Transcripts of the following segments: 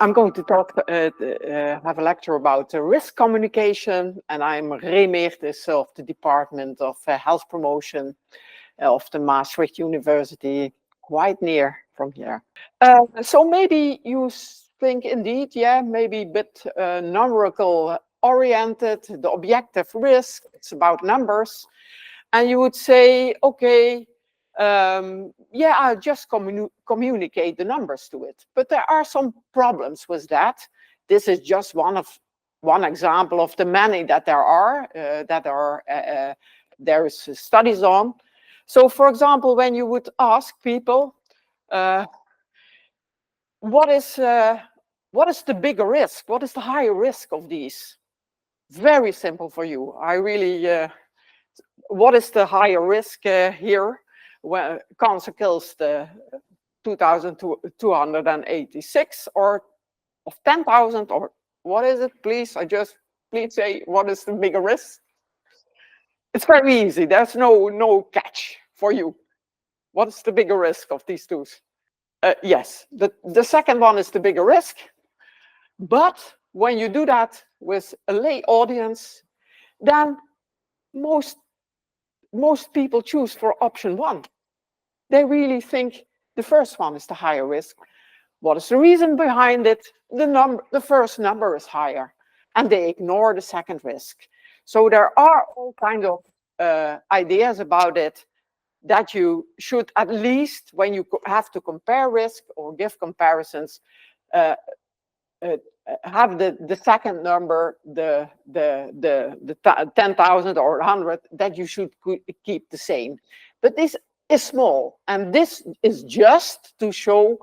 I'm going to have a lecture about risk communication, and I'm Remeertis of the Department of Health Promotion of the Maastricht University, quite near from here. So maybe you think indeed, yeah, maybe a bit numerical oriented, the objective risk, it's about numbers. And you would say, okay, yeah, I'll just communicate the numbers to it. But there are some problems with that. This is just one example of the many that there is studies on. So, for example, when you would ask people, what is the bigger risk? What is the higher risk of these? Very simple for you. I really, what is the higher risk here? When cancer kills the 2,286 or of 10,000, or what is it? Please say what is the bigger risk? It's very easy. There's no catch for you. What is the bigger risk of these two? Yes, the second one is the bigger risk. But when you do that with a lay audience, then most people choose for option one. They really think the first one is the higher risk. What is the reason behind it? The first number is higher, and they ignore the second risk. So there are all kinds of ideas about it that you should, at least when you have to compare risk or give comparisons, have the second number, the 10,000 or 100, that you should keep the same. But this is small, and this is just to show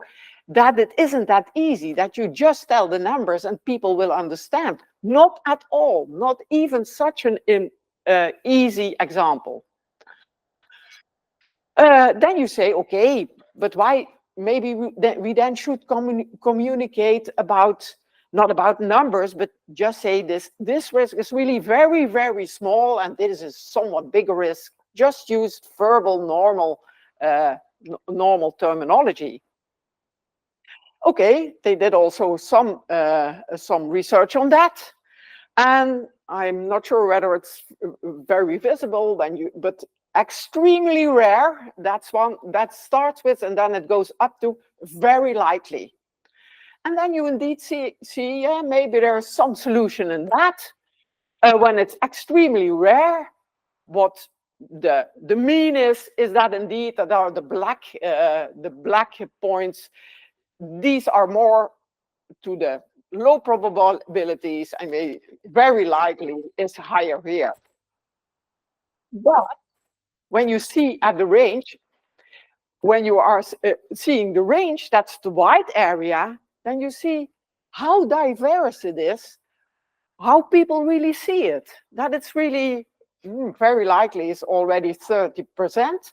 that it isn't that easy, that you just tell the numbers and people will understand. Not at all, not even such an easy example. Then you say, okay, but why? Maybe we then should communicate about, not about numbers, but just say this risk is really very, very small, and this is somewhat bigger risk. Just use verbal, normal terminology. Okay, they did also some research on that, and I'm not sure whether it's very visible but extremely rare. That's one that starts with, and then it goes up to very likely. And then you indeed see yeah, maybe there's some solution in that. When it's extremely rare, what the mean is that indeed that are the black points. These are more to the low probabilities, and very likely is higher here. But when you see at the range, when you are seeing the range, that's the white area, then you see how diverse it is, how people really see it, that it's really very likely is already 30%.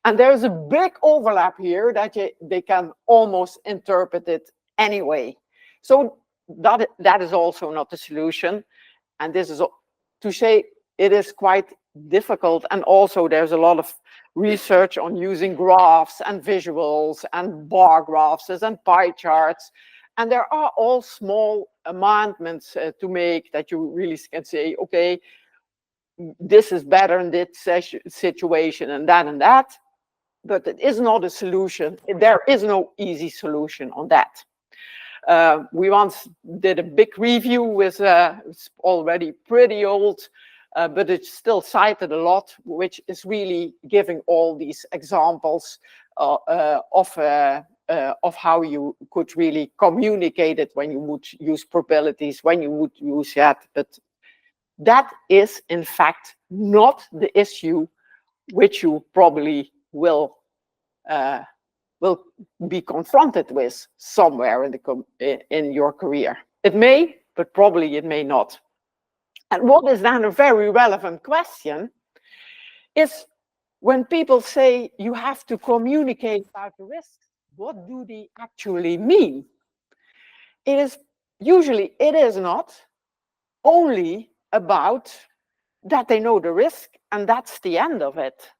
And there's a big overlap here that they can almost interpret it anyway. So that is also not the solution. And this is to say it is quite difficult. And also there's a lot of research on using graphs and visuals and bar graphs and pie charts. And there are all small amendments to make that you really can say, okay, this is better in this situation and that. But it is not a solution. There is no easy solution on that. We once did a big review with, it's already pretty old, but it's still cited a lot, which is really giving all these examples of how you could really communicate it when you would use probabilities, when you would use that. But that is, in fact, not the issue which you probably will be confronted with somewhere in your career. It may, but probably it may not. And what is then a very relevant question is when people say you have to communicate about the risks, what do they actually mean? It is not only about that they know the risk and that's the end of it.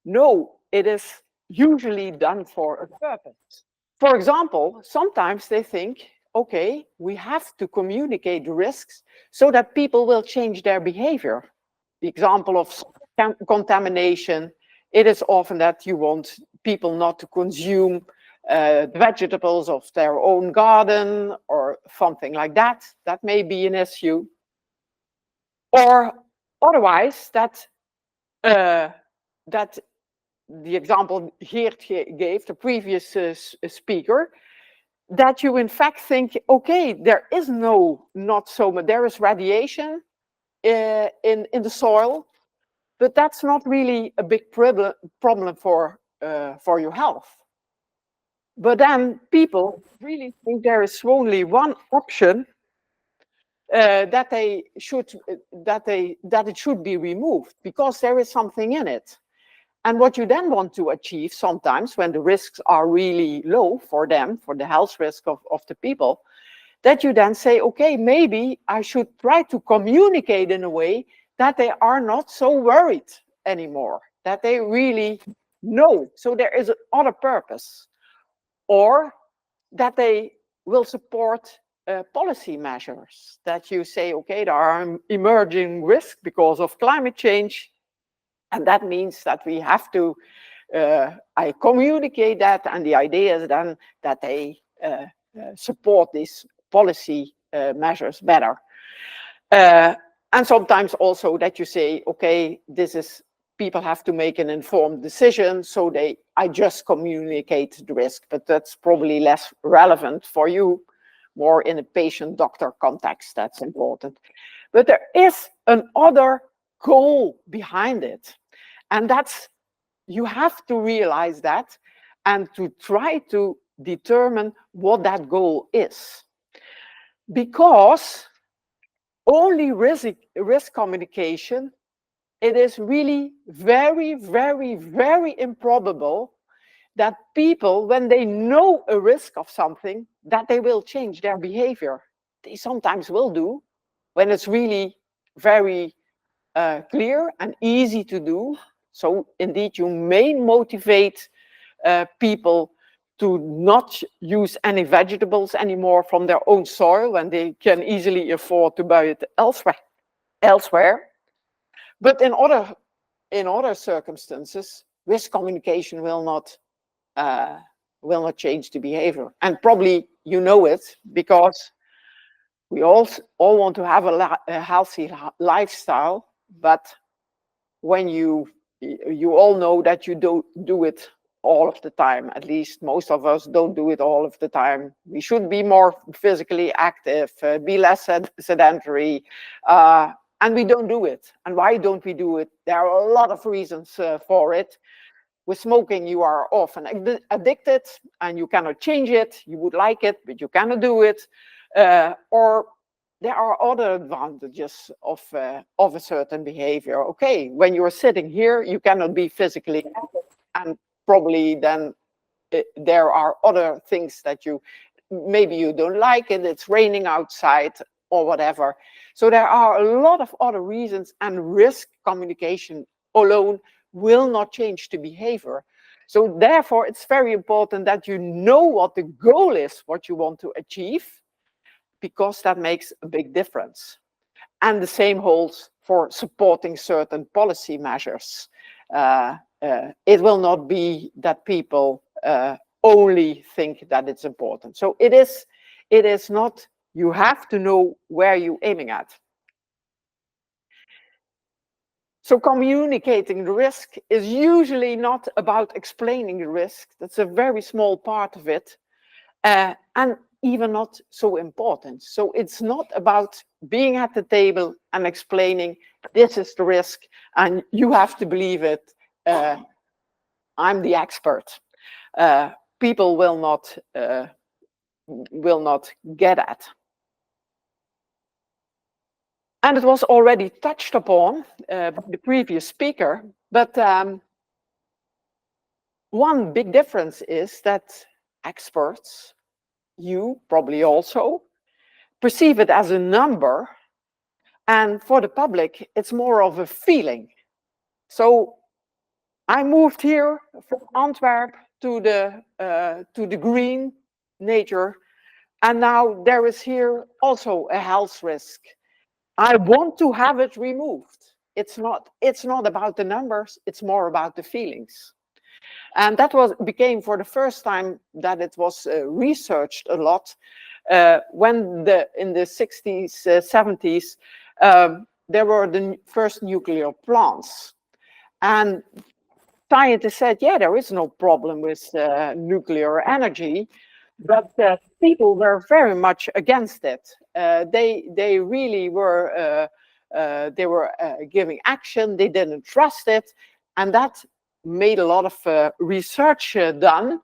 No, it is usually done for a purpose. For example, sometimes they think, okay, we have to communicate the risks so that people will change their behavior. The example of contamination, it is often that you want people not to consume vegetables of their own garden or something like that. That may be an issue. Or otherwise, that the example Geert gave, the previous speaker, that you in fact think, okay, there is not so much, there is radiation in the soil, but that's not really a big problem for your health. But then people really think there is only one option that it should be removed because there is something in it. And what you then want to achieve sometimes when the risks are really low for them, for the health risk of the people, that you then say, okay, maybe I should try to communicate in a way that they are not so worried anymore, that they really know. So there is another purpose. Or that they will support policy measures, that you say, okay, there are emerging risks because of climate change, and that means that we have to I communicate that, and the idea is then that they support these policy measures better. And sometimes also that you say, okay, people have to make an informed decision, so I just communicate the risk, but that's probably less relevant for you, more in a patient-doctor context, that's important. But there is another goal behind it, and that's, you have to realize that and to try to determine what that goal is. Because only risk communication, it is really very, very, very improbable that people, when they know a risk of something, that they will change their behavior. They sometimes will do, when it's really very clear and easy to do. So indeed, you may motivate people to not use any vegetables anymore from their own soil when they can easily afford to buy it elsewhere. But in other circumstances, risk communication will not change the behavior. And probably you know it, because we all want to have a healthy lifestyle, but when you all know that you don't do it all of the time. At least most of us don't do it all of the time. We should be more physically active, be less sedentary, and we don't do it. And why don't we do it? There are a lot of reasons for it. With smoking, you are often addicted and you cannot change it. You would like it, but you cannot do it. Or there are other advantages of a certain behavior. Okay, when you're sitting here, you cannot be physically active, and probably then there are other things that maybe you don't like it, it's raining outside or whatever. So there are a lot of other reasons, and risk communication alone will not change the behavior. So therefore, it's very important that you know what the goal is, what you want to achieve, because that makes a big difference. And the same holds for supporting certain policy measures. It will not be that people only think that it's important. So it is not, you have to know where you're aiming at. So communicating the risk is usually not about explaining the risk. That's a very small part of it, and even not so important. So it's not about being at the table and explaining, this is the risk and you have to believe it. I'm the expert. People will not get at. And it was already touched upon by the previous speaker, but one big difference is that experts, you probably also, perceive it as a number, and for the public, it's more of a feeling. So I moved here from Antwerp to the green nature And now there is here also a health risk. I want to have it removed. It's not about the numbers, it's more about the feelings. And that became for the first time that it was researched a lot when in the 60s, 70s, there were the first nuclear plants. And scientists said, yeah, there is no problem with nuclear energy, but people were very much against it. They really were giving action. They didn't trust it, and that made a lot of research done,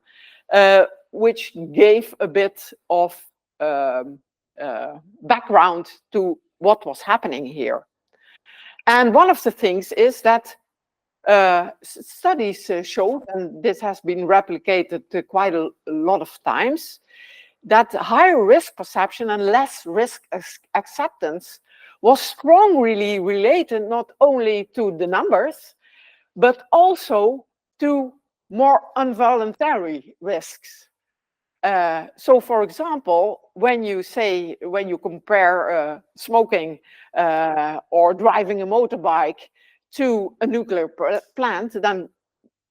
which gave a bit of background to what was happening here. And one of the things is that studies show, and this has been replicated quite a lot of times, that higher risk perception and less risk acceptance was strongly related not only to the numbers, but also to more involuntary risks. So, for example, when you compare smoking or driving a motorbike to a nuclear plant, then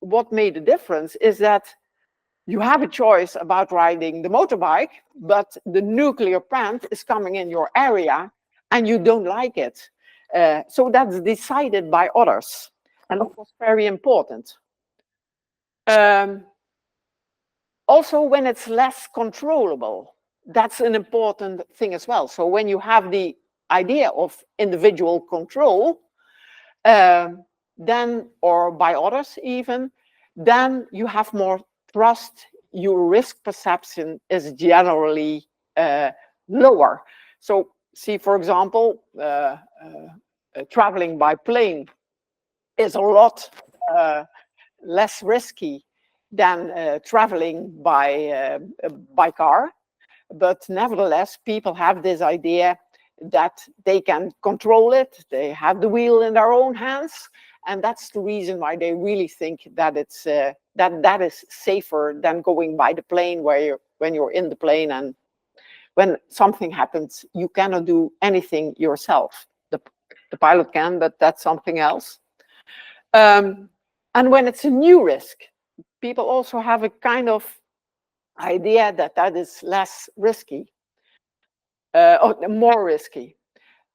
what made the difference is that you have a choice about riding the motorbike, but the nuclear plant is coming in your area and you don't like it. So that's decided by others. And that was very important. Also, when it's less controllable, that's an important thing as well. So when you have the idea of individual control, then, or by others even, then you have more trust. Your risk perception is generally lower. So see, for example, traveling by plane is a lot less risky than traveling by car. But nevertheless, people have this idea that they can control it. They have the wheel in their own hands. And that's the reason why they really think that it's that is safer than going by the plane, where when you're in the plane and when something happens, you cannot do anything yourself. The pilot can, but that's something else. And when it's a new risk, people also have a kind of idea that that is less risky, or more risky.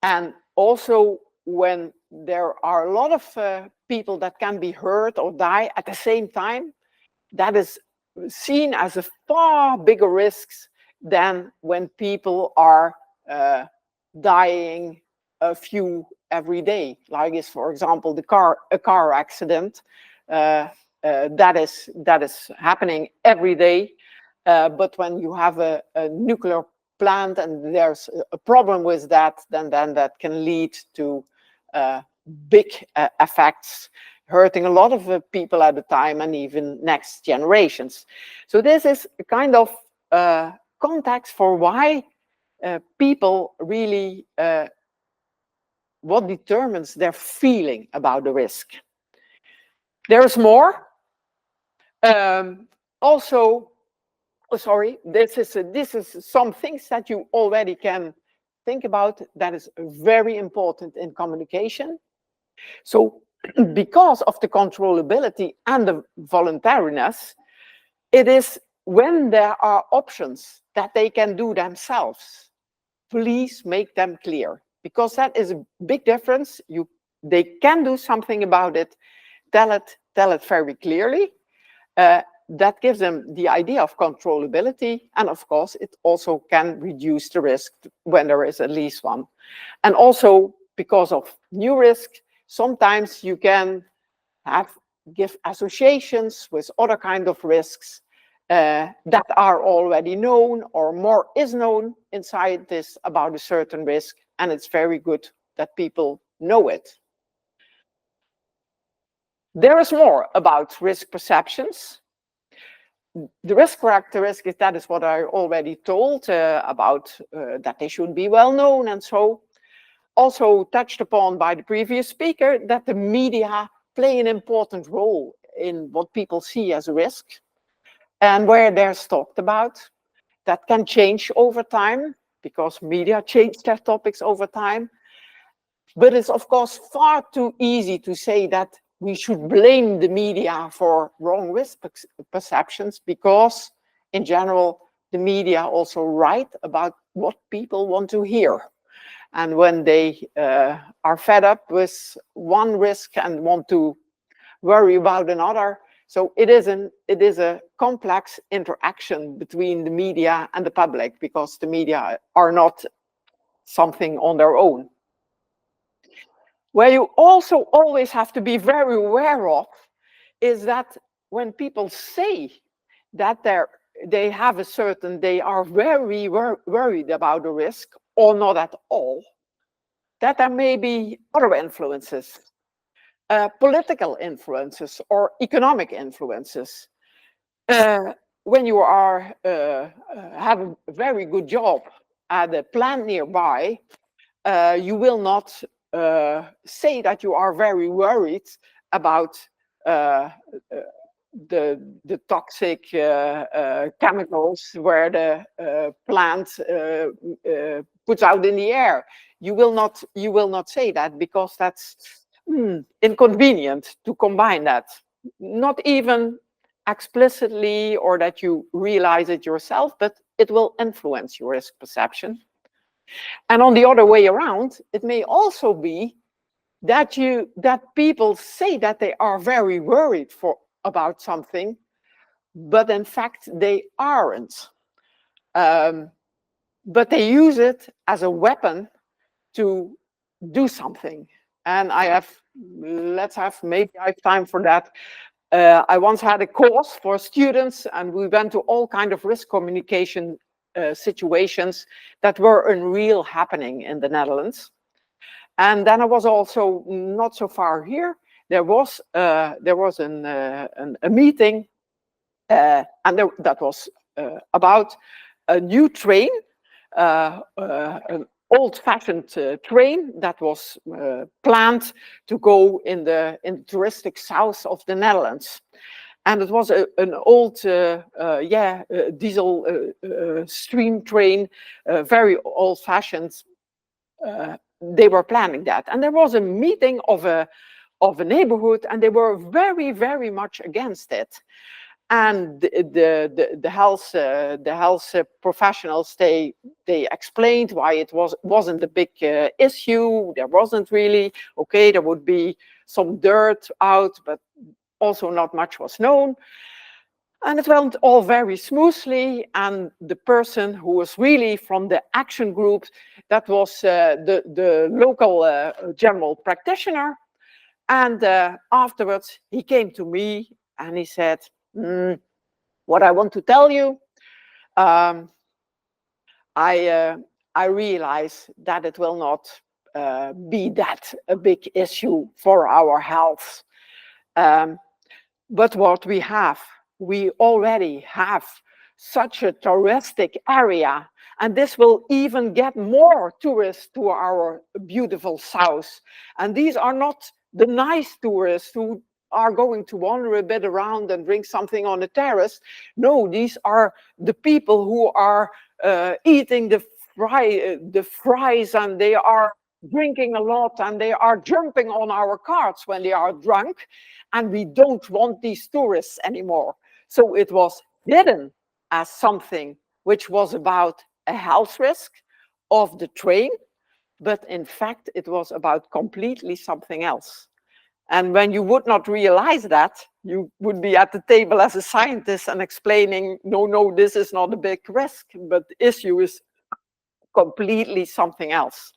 And also when there are a lot of people that can be hurt or die at the same time, that is seen as a far bigger risk than when people are dying a few every day, like is, for example, a car accident that is happening every day. But when you have a nuclear plant and there's a problem with that, then that can lead to big effects, hurting a lot of people at a time and even next generations. So this is a kind of context for why people really, what determines their feeling about the risk. There's more. Also, oh, sorry, this is some things that you already can think about that is very important in communication. So because of the controllability and the voluntariness, it is when there are options that they can do themselves, please make them clear, because that is a big difference. They can do something about it, tell it very clearly. That gives them the idea of controllability, and of course it also can reduce the risk when there is at least one. And also because of new risk, sometimes you can give associations with other kind of risks that are already known, or more is known inside this about a certain risk, and it's very good that people know it. There is more about risk perceptions. The risk characteristics, that is what I already told about that they should be well known, and so also touched upon by the previous speaker, that the media play an important role in what people see as a risk and where they're talked about. that can change over time because media change their topics over time. But it's of course far too easy to say that we should blame the media for wrong risk perceptions, because in general, the media also write about what people want to hear. And when they are fed up with one risk and want to worry about another, so it is a complex interaction between the media and the public, because the media are not something on their own. Where you also always have to be very aware of is that when people say that they have a certain, they are very worried about a risk or not at all, that there may be other influences, political influences or economic influences. When you are have a very good job at a plant nearby, you will not say that you are very worried about the toxic chemicals where the plant puts out in the air. You will not say that, because that's inconvenient to combine that. Not even explicitly, or that you realize it yourself, but it will influence your risk perception. And on the other way around, it may also be that people say that they are very worried about something, but in fact they aren't. But they use it as a weapon to do something. And maybe I have time for that. I once had a course for students, and we went to all kinds of risk communication situations that were unreal happening in the Netherlands. And then I was also not so far here. There was a meeting, and that was about a new train, an old-fashioned train that was planned to go in the touristic south of the Netherlands. And it was an old, diesel steam train, very old-fashioned. They were planning that, and there was a meeting of a neighborhood, and they were very, very much against it. And the health professionals, they explained why it wasn't a big issue. There wasn't really, okay, there would be some dirt out, but also not much was known. And it went all very smoothly. And the person who was really from the action group, that was the local general practitioner. And afterwards, he came to me and he said, what I want to tell you, I realize that it will not be that a big issue for our health. But what we already have such a touristic area, and this will even get more tourists to our beautiful south. And these are not the nice tourists who are going to wander a bit around and drink something on the terrace. No, these are the people who are eating the fries, and they are drinking a lot, and they are jumping on our carts when they are drunk, and we don't want these tourists anymore. So it was hidden as something which was about a health risk of the train, but in fact it was about completely something else. And when you would not realize that, you would be at the table as a scientist and explaining, no, this is not a big risk, but the issue is completely something else.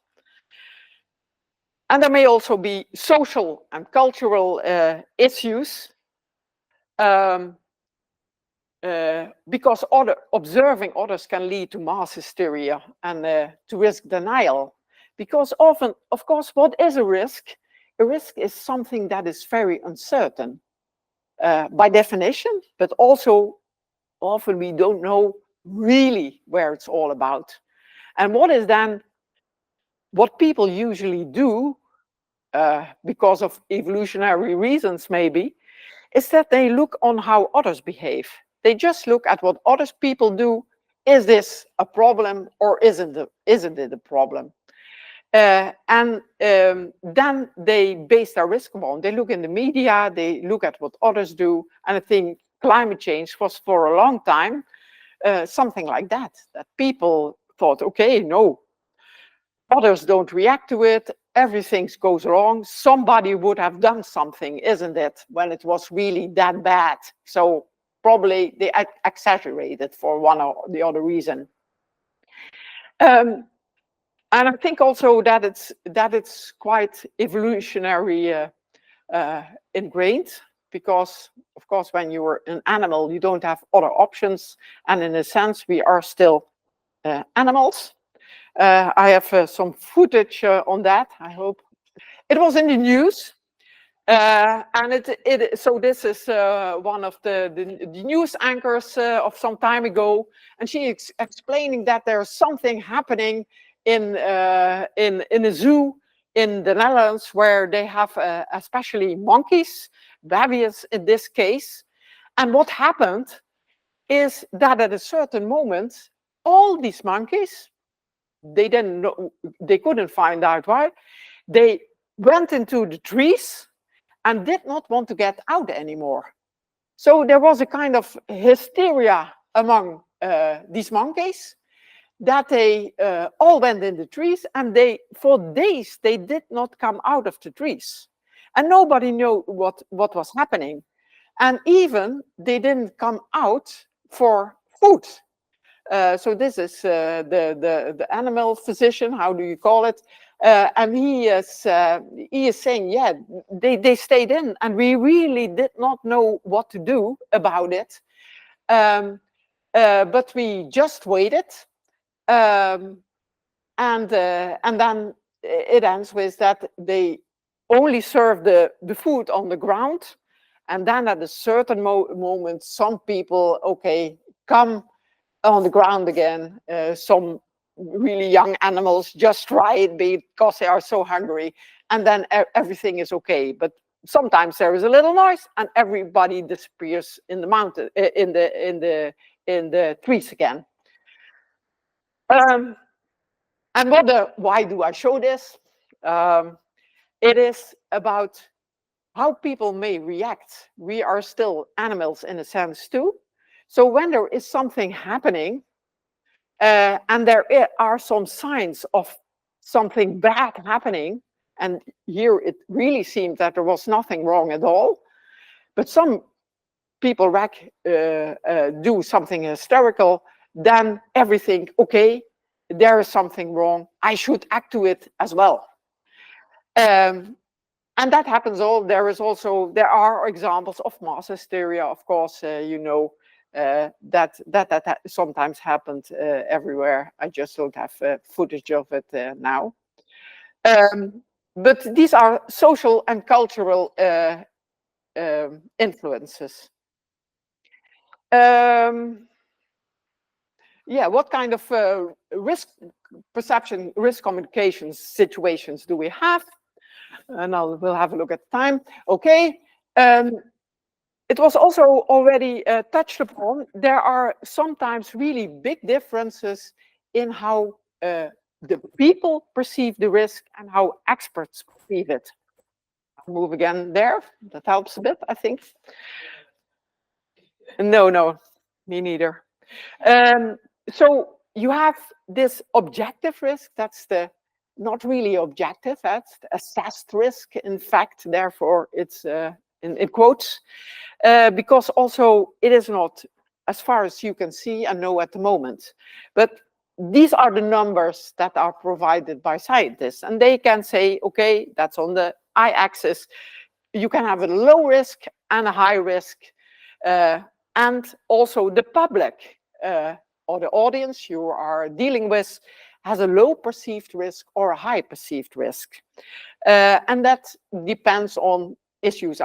And there may also be social and cultural issues, because observing others can lead to mass hysteria and to risk denial. Because often, of course, what is a risk? A risk is something that is very uncertain by definition, but also often we don't know really where it's all about. And what people usually do, because of evolutionary reasons maybe, is that they look on how others behave. They just look at what other people do is this a problem or isn't it a problem? And then they base their risk on, they look in the media, they look at what others do, and I think climate change was for a long time something like that people thought, okay, no, others don't react to it, everything goes wrong, somebody would have done something, isn't it, when it was really that bad. So probably they exaggerated for one or the other reason. And I think also that it's quite evolutionary ingrained, because of course when you're an animal you don't have other options, and in a sense we are still animals. I have some footage on that, I hope. It was in the news. And so this is one of the news anchors of some time ago, and she explaining that there's something happening in a zoo in the Netherlands, where they have especially monkeys, babies in this case. And what happened is that at a certain moment, all these monkeys, they didn't know, they couldn't find out why, they went into the trees and did not want to get out anymore. So there was a kind of hysteria among these monkeys, that they all went in the trees, and they, for days, they did not come out of the trees. And nobody knew what was happening. And even they didn't come out for food. So this is the animal physician, how do you call it? And he is saying, yeah, they stayed in, and we really did not know what to do about it. But we just waited. And then it ends with that they only serve the food on the ground. And then at a certain moment, some people, okay, come on the ground again. Some really young animals just try it because they are so hungry, and then everything is okay. But sometimes there is a little noise and everybody disappears in the mountain, in the trees again. And why do I show this? It is about how people may react. We are still animals in a sense too. So when there is something happening, and there are some signs of something bad happening, and here it really seemed that there was nothing wrong at all, but some people do something hysterical, then everything, okay, there is something wrong, I should act to it as well. And that happens there are examples of mass hysteria, of course, you know, that sometimes happened everywhere. I just don't have footage of it now. But these are social and cultural influences. Yeah, what kind of risk perception, risk communication situations do we have? And we'll have a look at time. Okay. It was also already touched upon. There are sometimes really big differences in how the people perceive the risk and how experts perceive it. I'll move again there. That helps a bit, I think. No, me neither. So you have this objective risk. That's the not really objective. That's the assessed risk. In fact, therefore, it's in quotes. Because also it is not, as far as you can see and know at the moment. But these are the numbers that are provided by scientists. And they can say, okay, that's on the y-axis. You can have a low risk and a high risk. And also the public or the audience you are dealing with has a low perceived risk or a high perceived risk. And that depends on issues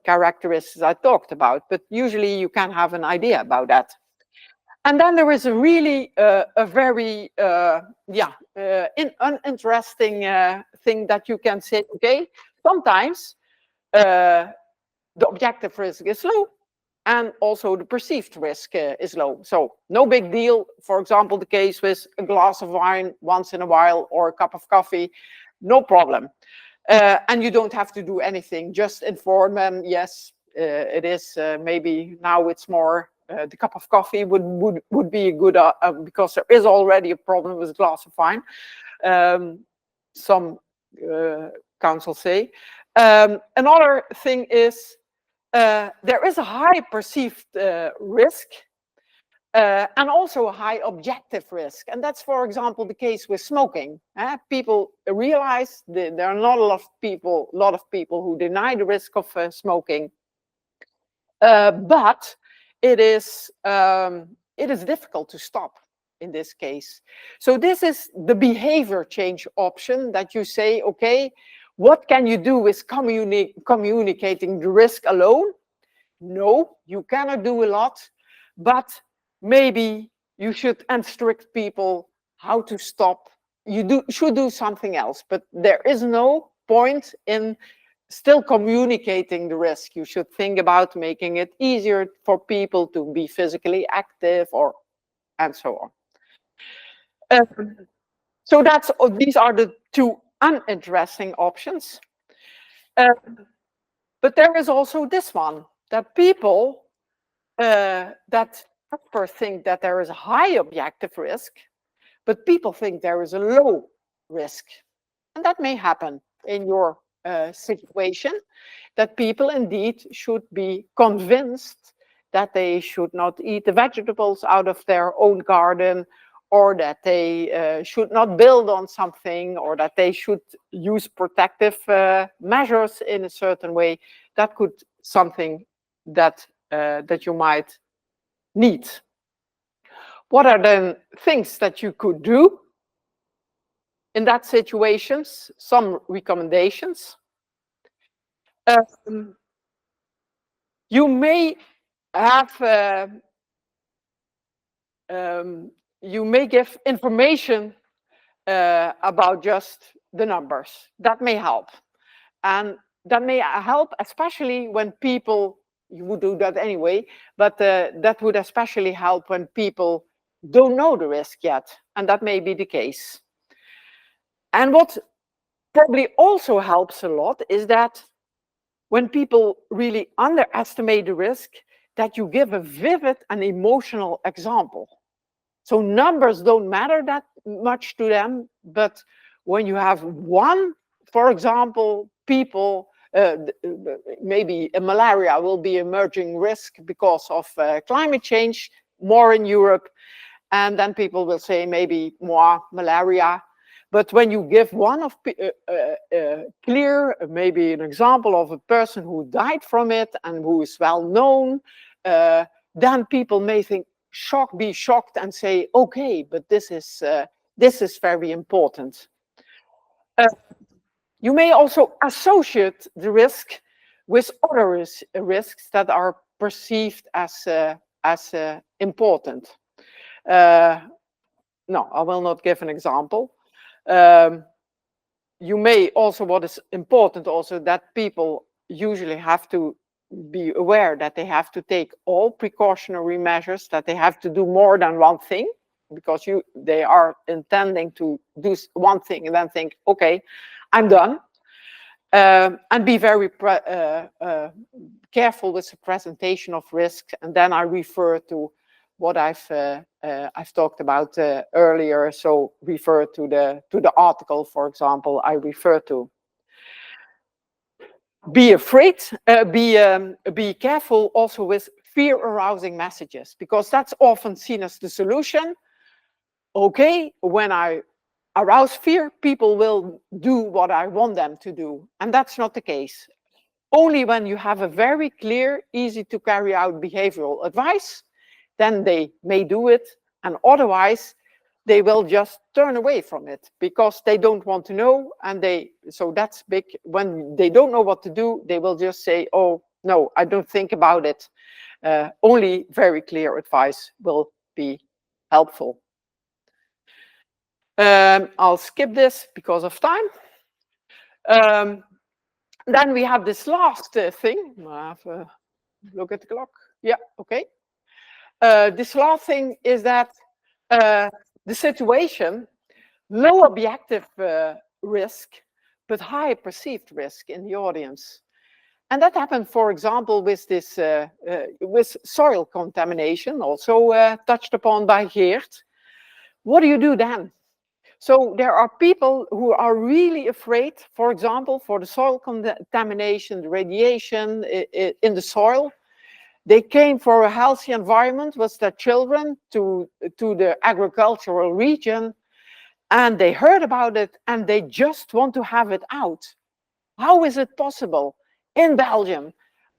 characteristics I talked about, but usually you can have an idea about that. And then there is a really a very uninteresting thing that you can say, okay, sometimes the objective risk is low, and also the perceived risk is low. So no big deal. For example, the case with a glass of wine once in a while or a cup of coffee, no problem. And you don't have to do anything, just inform them, yes, it is maybe now it's more the cup of coffee would be a good, because there is already a problem with a glass of wine, some councils say. Another thing is there is a high perceived risk and also a high objective risk. And that's, for example, the case with smoking. People realize that there are not a lot of people who deny the risk of smoking, but it is difficult to stop in this case. So this is the behavior change option that you say, okay, what can you do with communicating the risk alone? No, you cannot do a lot, but maybe you should instruct people how to stop. You should do something else, but there is no point in still communicating the risk. You should think about making it easier for people to be physically active, or and so on. So these are the two uninteresting options. But there is also this one, that people that first think that there is a high objective risk, but people think there is a low risk. And that may happen in your situation, that people indeed should be convinced that they should not eat the vegetables out of their own garden, or that they should not build on something, or that they should use protective measures in a certain way. That could something that you might need. What are then things that you could do in that situations? Some recommendations. You may have you may give information about just the numbers. That may help, and that may help especially when people, you would do that anyway, but that would especially help when people don't know the risk yet, and that may be the case. And what probably also helps a lot is that when people really underestimate the risk, that you give a vivid and emotional example. So numbers don't matter that much to them, but when you have one, for example, people, maybe malaria will be emerging risk because of climate change, more in Europe, and then people will say maybe more malaria. But when you give one of clear, maybe an example of a person who died from it and who is well known, then people may be shocked and say, okay, but this is very important. You may also associate the risk with other risks that are perceived as important. No, I will not give an example. You may also, what is important also, that people usually have to be aware that they have to take all precautionary measures, that they have to do more than one thing, because they are intending to do one thing and then think, okay, I'm done. And be very careful with the presentation of risks. And then I refer to what I've talked about earlier. So refer to the article, for example, I refer to. Be afraid, be careful also with fear-arousing messages, because that's often seen as the solution. Okay, when I arouse fear, people will do what I want them to do. And that's not the case. Only when you have a very clear, easy to carry out behavioral advice, then they may do it. And otherwise, they will just turn away from it because they don't want to know. And so that's big. When they don't know what to do, they will just say, oh, no, I don't think about it. Only very clear advice will be helpful. I'll skip this because of time. Then we have this last thing. I have a look at the clock. Yeah, okay. This last thing is that the situation, low objective risk, but high perceived risk in the audience. And that happened, for example, with this with soil contamination, also touched upon by Geert. What do you do then? So there are people who are really afraid, for example, for the soil contamination, the radiation in the soil. They came for a healthy environment with their children to the agricultural region, and they heard about it and they just want to have it out. How is it possible in Belgium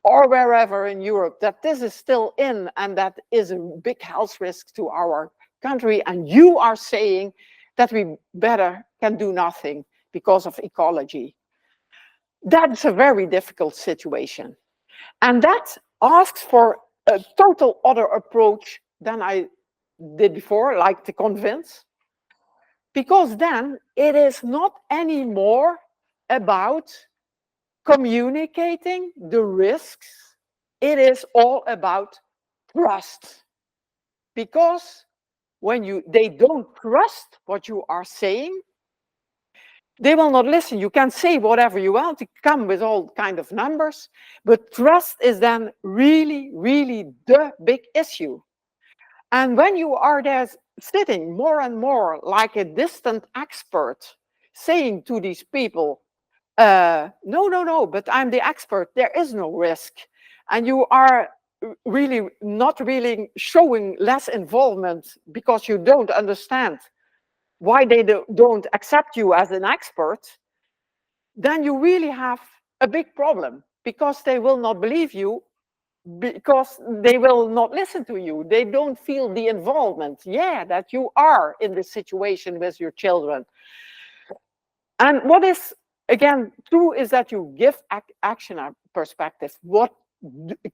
or wherever in Europe that this is still in and that is a big health risk to our country, and you are saying that we better can do nothing because of ecology? That's a very difficult situation. And that asks for a total other approach than I did before, like to convince, because then it is not anymore about communicating the risks. It is all about trust. Because when they don't trust what you are saying, they will not listen. You can say whatever you want, to come with all kind of numbers, but trust is then really, really the big issue. And when you are there sitting more and more like a distant expert, saying to these people, no, no, no, but I'm the expert, there is no risk. And you are really not really showing less involvement because you don't understand why they don't accept you as an expert, then you really have a big problem, because they will not believe you, because they will not listen to you. They don't feel the involvement, yeah, that you are in this situation with your children. And what is, again, true is that you give action perspective. What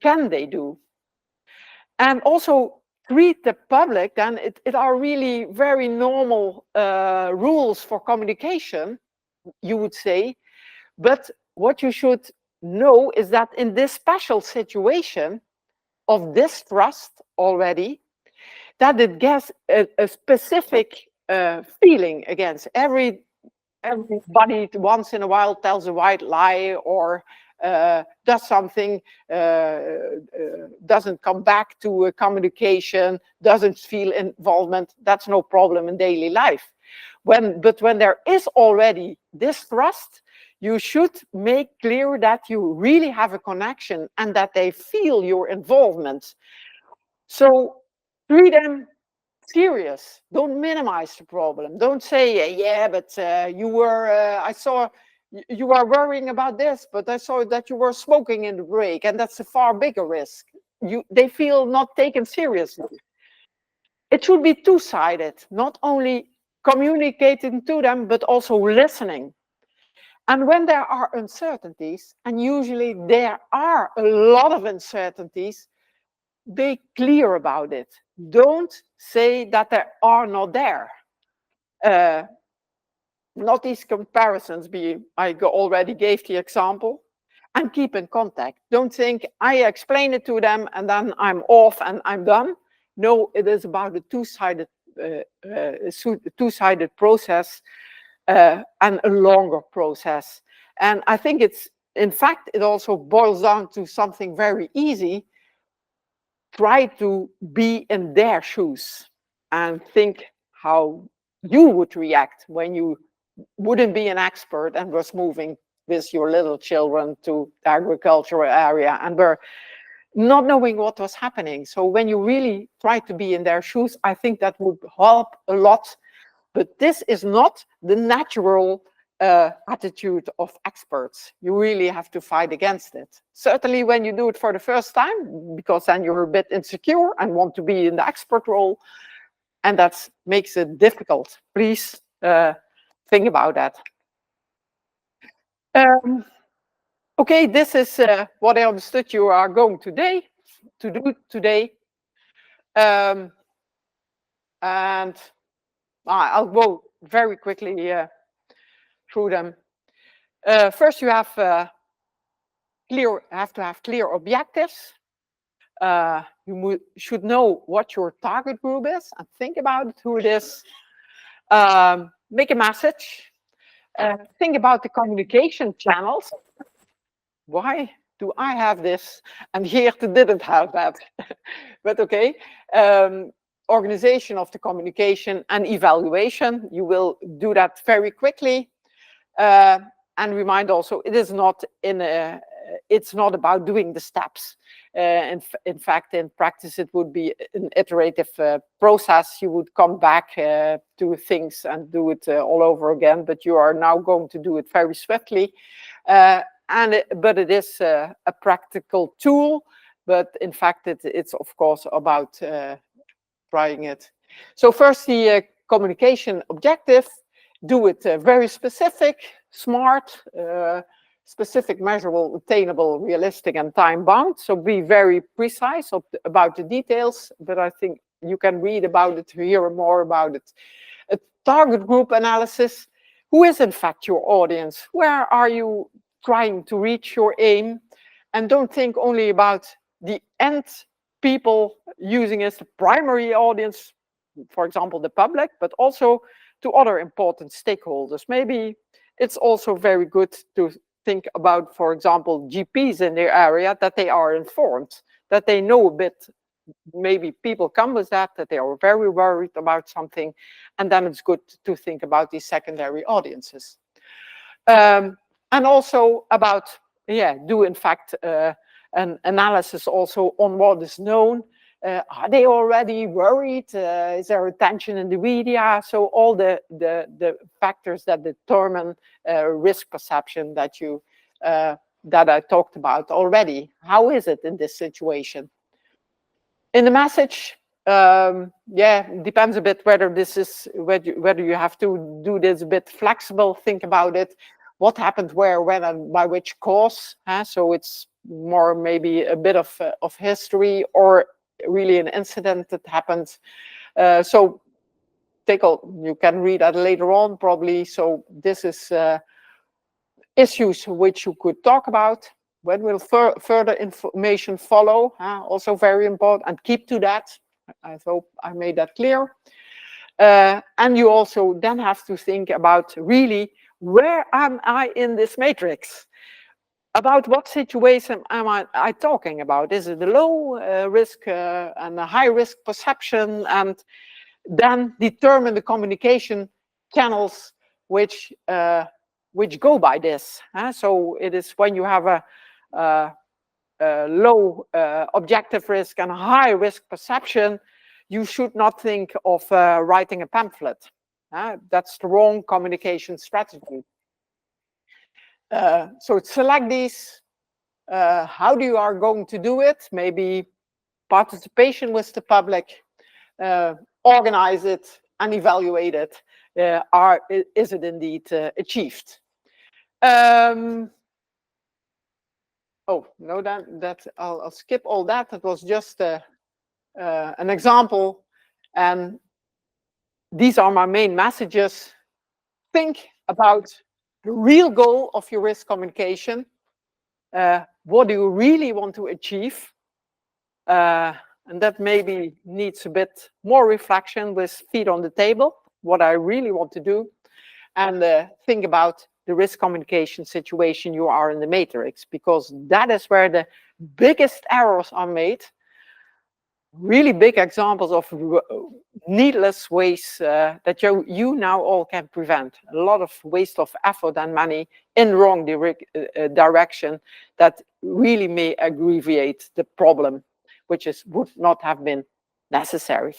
can they do? And also treat the public, then it are really very normal rules for communication, you would say. But what you should know is that in this special situation of distrust already, that it gets a specific feeling against everybody once in a while tells a white lie, or does something, doesn't come back to a communication, doesn't feel involvement. That's no problem in daily life. But when there is already distrust, you should make clear that you really have a connection and that they feel your involvement. So treat them serious. Don't minimize the problem. Don't say, yeah, but I saw you are worrying about this, but I saw that you were smoking in the break, and that's a far bigger risk. They feel not taken seriously. It should be two-sided, not only communicating to them, but also listening. And when there are uncertainties, and usually there are a lot of uncertainties, be clear about it. Don't say that they are not there. Not these comparisons. I already gave the example. And keep in contact. Don't think I explain it to them and then I'm off and I'm done. No, it is about a two-sided process, and a longer process. And I think in fact, it also boils down to something very easy. Try to be in their shoes and think how you would react when you wouldn't be an expert and was moving with your little children to the agricultural area and were not knowing what was happening. So when you really try to be in their shoes, I think that would help a lot. But this is not the natural attitude of experts. You really have to fight against it. Certainly when you do it for the first time, because then you're a bit insecure and want to be in the expert role, and that makes it difficult. Please think about that. Okay, this is what I understood you are going to do today. And I'll go very quickly through them. First, you have to have clear objectives. you should know what your target group is and think about who it is. Make a message. Think about the communication channels. Why do I have this and Geert didn't have that? But okay. Organization of the communication and evaluation. You will do that very quickly. And remind also, it's not about doing the steps. In fact, in practice, it would be an iterative process. You would come back to things and do it all over again, but you are now going to do it very swiftly. But it is a practical tool, but in fact, it's of course about trying it. So first, the communication objective. Do it very specific, smart, specific, measurable, attainable, realistic, and time-bound. So be very precise about the details, but I think you can read about it, hear more about it. A target group analysis. Who is in fact your audience? Where are you trying to reach your aim? And don't think only about the end people using as the primary audience, for example, the public, but also to other important stakeholders. Maybe it's also very good to think about, for example, GPs in their area, that they are informed, that they know a bit. Maybe people come with that they are very worried about something, and then it's good to think about these secondary audiences. And also about, do in fact an analysis also on what is known. Are they already worried? Is there attention in the media? So all the factors that determine risk perception that I talked about already. How is it in this situation? In the message, it depends a bit whether this is whether you have to do this a bit flexible. Think about it. What happened where, when, and by which cause? So it's more maybe a bit of history, or really an incident that happened. So you can read that later on probably. So this is issues which you could talk about. When will further information follow? Also very important, and keep to that. I hope I made that clear. And you also then have to think about really, where am I in this matrix? About what situation am I talking about? Is it a low risk and a high risk perception? And then determine the communication channels which go by this. So it is when you have a low objective risk and a high risk perception, you should not think of writing a pamphlet. That's the wrong communication strategy. So select these. How you are going to do it? Maybe participation with the public, organize it and evaluate it. Is it indeed achieved? Oh no, that I'll skip all that. That was just an example, and these are my main messages. Think about the real goal of your risk communication. What do you really want to achieve? And that maybe needs a bit more reflection with feet on the table, what I really want to do. And think about the risk communication situation you are in the matrix, because that is where the biggest errors are made. Really big examples of needless waste that you now all can prevent. A lot of waste of effort and money in wrong direction that really may aggravate the problem, which would not have been necessary.